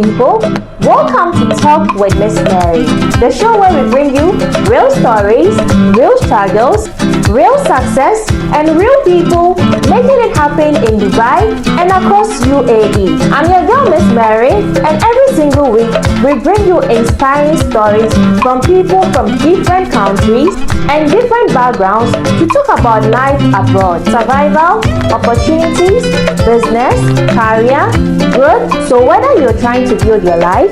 people. Welcome to Talk with Miss Mary, the show where we bring you real stories, real struggles, real success, and real people making it happen in Dubai and across UAE. I'm your girl Miss Mary, and every single week we bring you inspiring stories from people from different countries and different backgrounds to talk about life abroad, survival, opportunities, business, career, growth. So whether you're trying to build your life,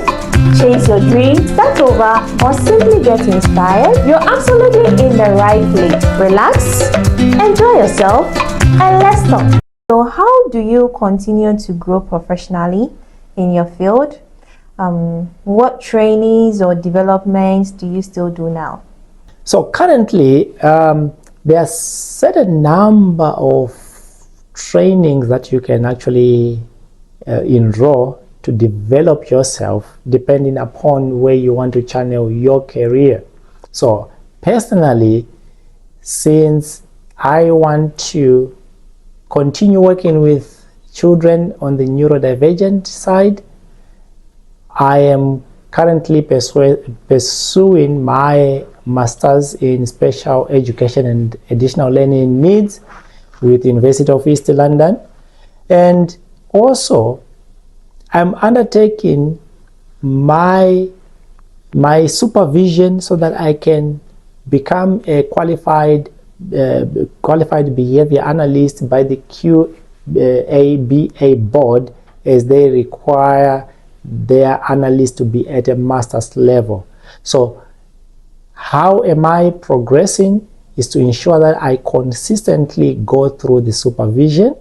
chase your dreams, start over, or simply get inspired, you're absolutely in the right place. Relax, enjoy yourself, and let's talk. So how do you continue to grow professionally in your field? What trainings or developments do you still do now? So currently, there are certain number of trainings that you can actually enroll to develop yourself depending upon where you want to channel your career. So personally, since I want to continue working with children on the neurodivergent side, I am currently pursuing my Masters in Special Education and Additional Learning Needs with University of East London, and also I'm undertaking my supervision so that I can become a qualified behavior analyst by the QABA board, as they require their analysts to be at a master's level. So how am I progressing is to ensure that I consistently go through the supervision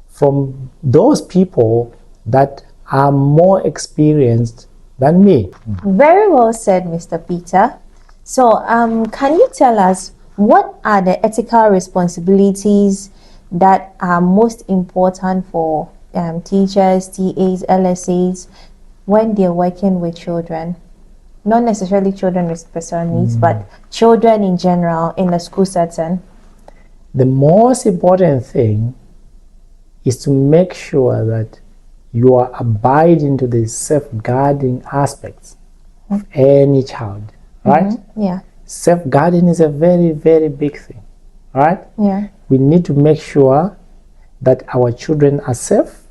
from those people that are more experienced than me. Very well said, Mr. Peter. So can you tell us what are the ethical responsibilities that are most important for teachers, TAs, LSAs when they're working with children? Not necessarily children with special needs, but children in general in the school setting. The most important thing is to make sure that you are abiding to the safeguarding aspects of any child, right? Yeah. Safeguarding is a very, very big thing, right? Yeah. We need to make sure that our children are safe.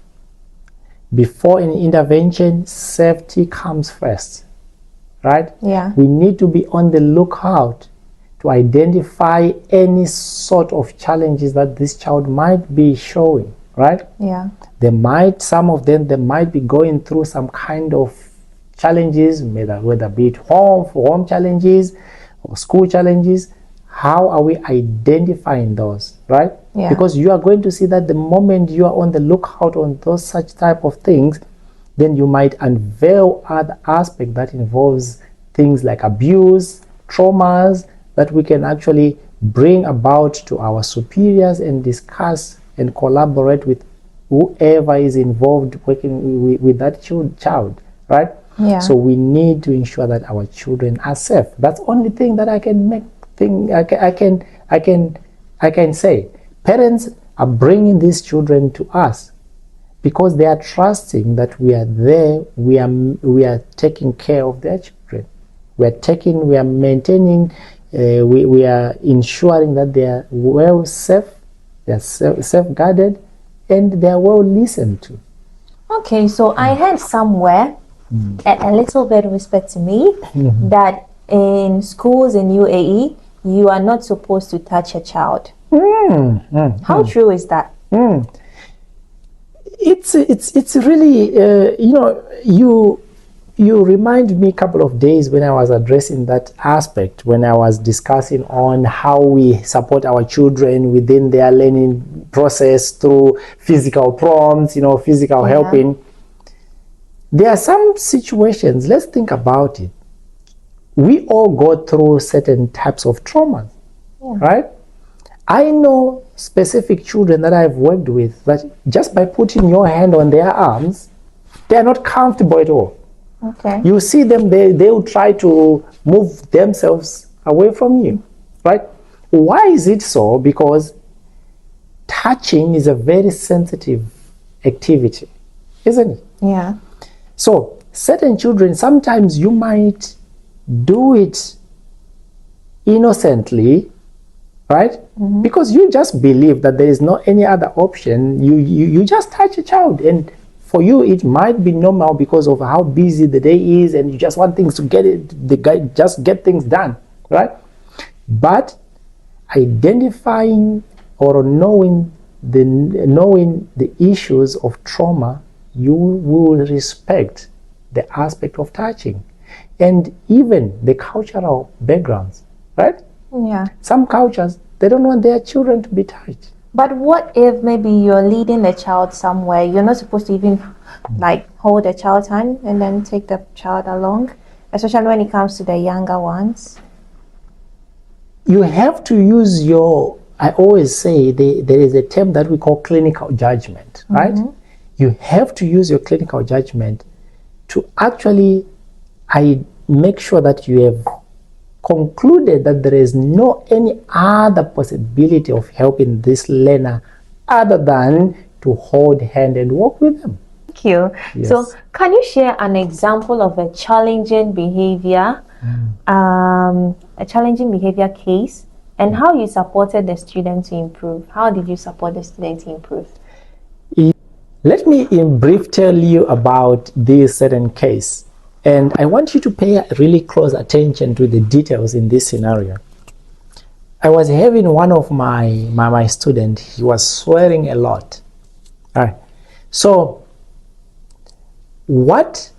Before an intervention, safety comes first, right? Yeah. We need to be on the lookout to identify any sort of challenges that this child might be showing, right? Yeah. Some of them might be going through some kind of challenges, whether be it home challenges or school challenges. How are we identifying those, right? Yeah. Because you are going to see that the moment you are on the lookout on those such type of things, then you might unveil other aspect that involves things like abuse, traumas, that we can actually bring about to our superiors and discuss and collaborate with whoever is involved working with that child, right? Yeah. So we need to ensure that our children are safe. That's the only thing that I can say. Parents are bringing these children to us because they are trusting that we are there. We are taking care of their children. We are maintaining. We are ensuring that they are well safe. They are safeguarded, and they are well listened to. Okay, so I heard somewhere, a little bit of respect to me, that in schools in UAE, you are not supposed to touch a child. How true is that? It's really, you remind me a couple of days when I was addressing that aspect, when I was discussing on how we support our children within their learning process through physical prompts, physical helping. There are some situations, let's think about it. We all go through certain types of traumas, right? I know specific children that I've worked with that just by putting your hand on their arms, they are not comfortable at all. Okay. You see them, they will try to move themselves away from you, right? Why is it so? Because touching is a very sensitive activity, isn't it? Yeah. So certain children, sometimes you might do it innocently, right? Because you just believe that there is no any other option. You just touch a child, and for you it might be normal because of how busy the day is, and you just want things to just get things done, right? But identifying or knowing the issues of trauma, you will respect the aspect of touching, and even the cultural backgrounds, right? Yeah. Some cultures, they don't want their children to be touched. But what if maybe you're leading the child somewhere, you're not supposed to even like hold the child's hand and then take the child along, especially when it comes to the younger ones? You have to use your, I always say there is a term that we call clinical judgment, right? You have to use your clinical judgment to actually make sure that you have concluded that there is no any other possibility of helping this learner other than to hold hand and walk with them. Thank you. Yes. So can you share an example of a challenging behavior, a challenging behavior case, and how you supported the student to improve? How did you support the student to improve? Let me in brief tell you about this certain case. And I want you to pay really close attention to the details in this scenario. I was having one of my students, he was swearing a lot. All right. So what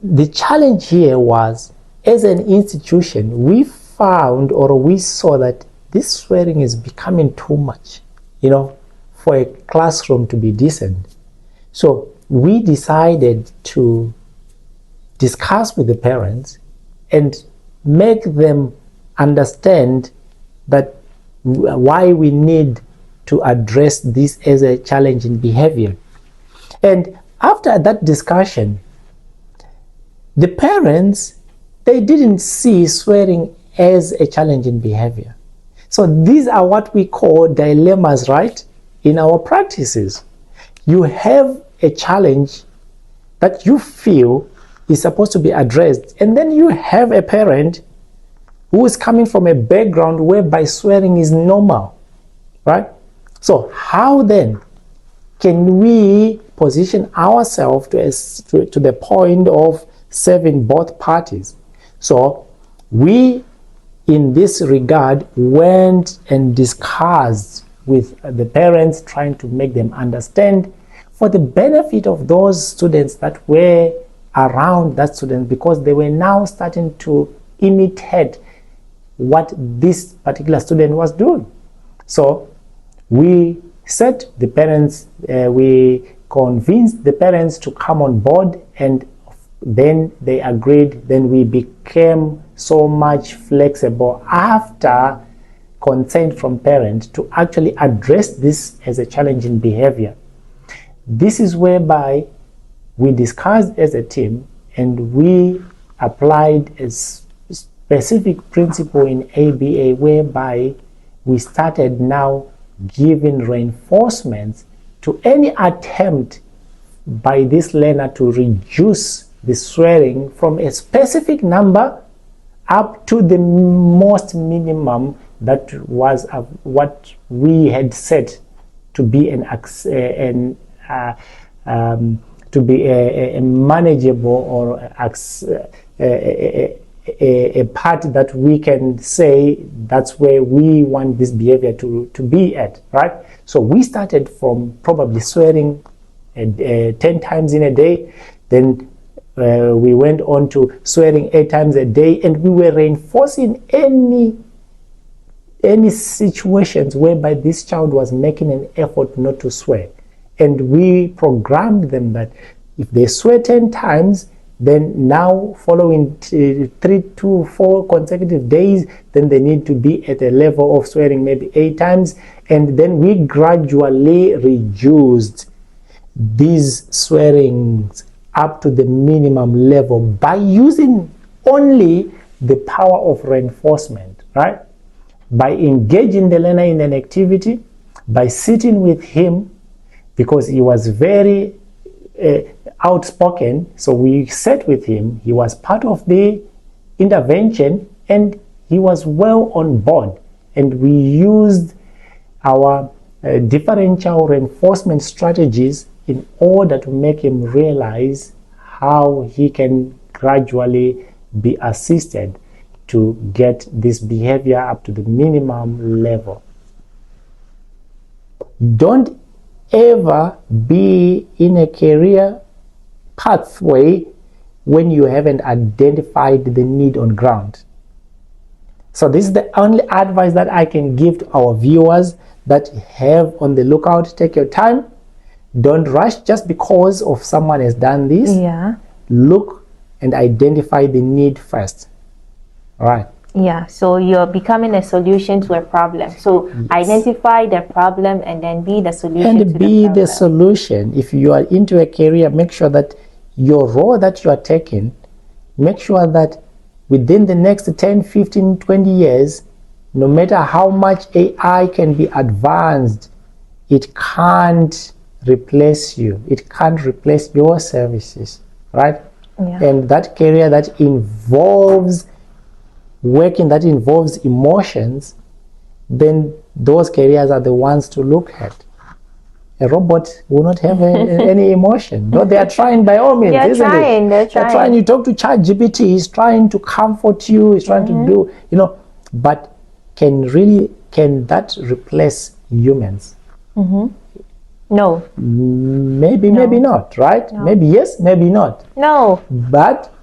the challenge here was, as an institution, we found or we saw that this swearing is becoming too much, for a classroom to be decent. So we decided to discuss with the parents and make them understand that why we need to address this as a challenging behavior. And after that discussion, the parents, they didn't see swearing as a challenging behavior. So these are what we call dilemmas, right? In our practices, you have a challenge that you feel is supposed to be addressed, and then you have a parent who is coming from a background whereby swearing is normal, right? So how then can we position ourselves to the point of serving both parties? So we, in this regard, went and discussed with the parents, trying to make them understand for the benefit of those students that were around that student, because they were now starting to imitate what this particular student was doing. So we said the parents, we convinced the parents to come on board, and then they agreed. Then we became so much flexible after consent from parents to actually address this as a challenging behavior. This is whereby we discussed as a team, and we applied a specific principle in ABA whereby we started now giving reinforcements to any attempt by this learner to reduce the swearing from a specific number up to the most minimum that was what we had set to be a manageable or a part that we can say that's where we want this behavior to be at, right? So we started from probably swearing 10 times in a day, then we went on to swearing 8 times a day, and we were reinforcing any situations whereby this child was making an effort not to swear. And we programmed them that if they swear 10 times, then now following 3 to 4 consecutive days, then they need to be at a level of swearing maybe 8 times. And then we gradually reduced these swearings up to the minimum level by using only the power of reinforcement, right? By engaging the learner in an activity, by sitting with him, because he was very outspoken. So we sat with him. He was part of the intervention and he was well on board. And we used our differential reinforcement strategies in order to make him realize how he can gradually be assisted to get this behavior up to the minimum level. Don't ever be in a career pathway when you haven't identified the need on ground. So this is the only advice that I can give to our viewers, that have on the lookout. Take your time. Don't rush just because of someone has done this. Yeah. Look and identify the need first. All right. Yeah, so you're becoming a solution to a problem. So identify the problem and then be the solution to And the be problem. the solution. If you are into a career, make sure that your role that you are taking, make sure that within the next 10, 15, 20 years, no matter how much AI can be advanced, it can't replace you. It can't replace your services, right? Yeah. And that career that involves working, that involves emotions, then those careers are the ones to look at. A robot will not have any emotion. But they are trying by all means, isn't it? They're trying. You talk to ChatGPT, he's trying to comfort you, he's trying to do, but can that replace humans? No. Maybe not, right? No. Maybe yes, maybe not. No. But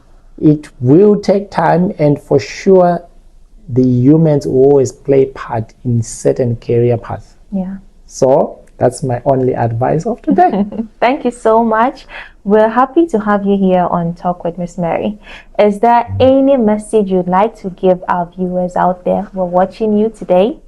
it will take time, and for sure the humans will always play part in certain career paths. Yeah. So that's my only advice of today. Thank you so much. We're happy to have you here on Talk with Miss Mary. Is there any message you'd like to give our viewers out there who are watching you today?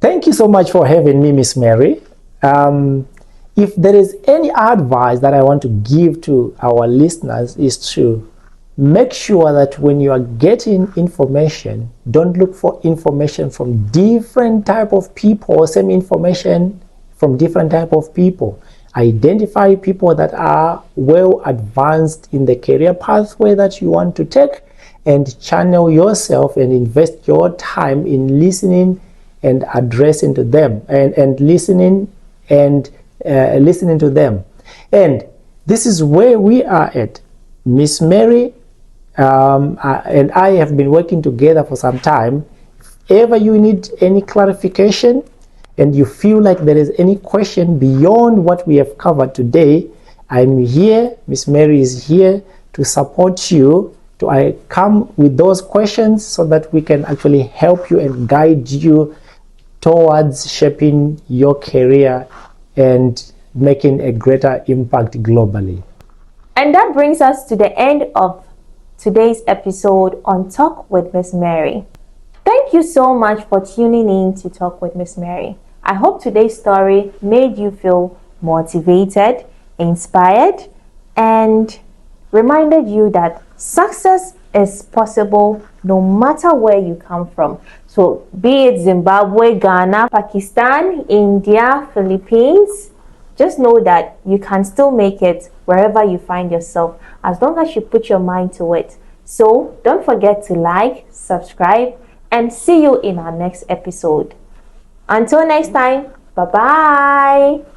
Thank you so much for having me, Miss Mary. If there is any advice that I want to give to our listeners, is to make sure that when you are getting information, don't look for information from different type of people, same information from different type of people. Identify people that are well advanced in the career pathway that you want to take, and channel yourself and invest your time in listening and addressing to them, and listening to them. And this is where we are at. Miss Mary and I have been working together for some time. If ever you need any clarification and you feel like there is any question beyond what we have covered today, I'm here. Miss Mary is here to support you, to come with those questions so that we can actually help you and guide you towards shaping your career and making a greater impact globally. And that brings us to the end of today's episode on Talk with Miss Mary. Thank you so much for tuning in to Talk with Miss Mary. I hope today's story made you feel motivated, inspired, and reminded you that success is possible no matter where you come from. So be it Zimbabwe, Ghana, Pakistan, India, Philippines, just know that you can still make it wherever you find yourself, as long as you put your mind to it. So don't forget to like, subscribe, and see you in our next episode. Until next time, bye-bye.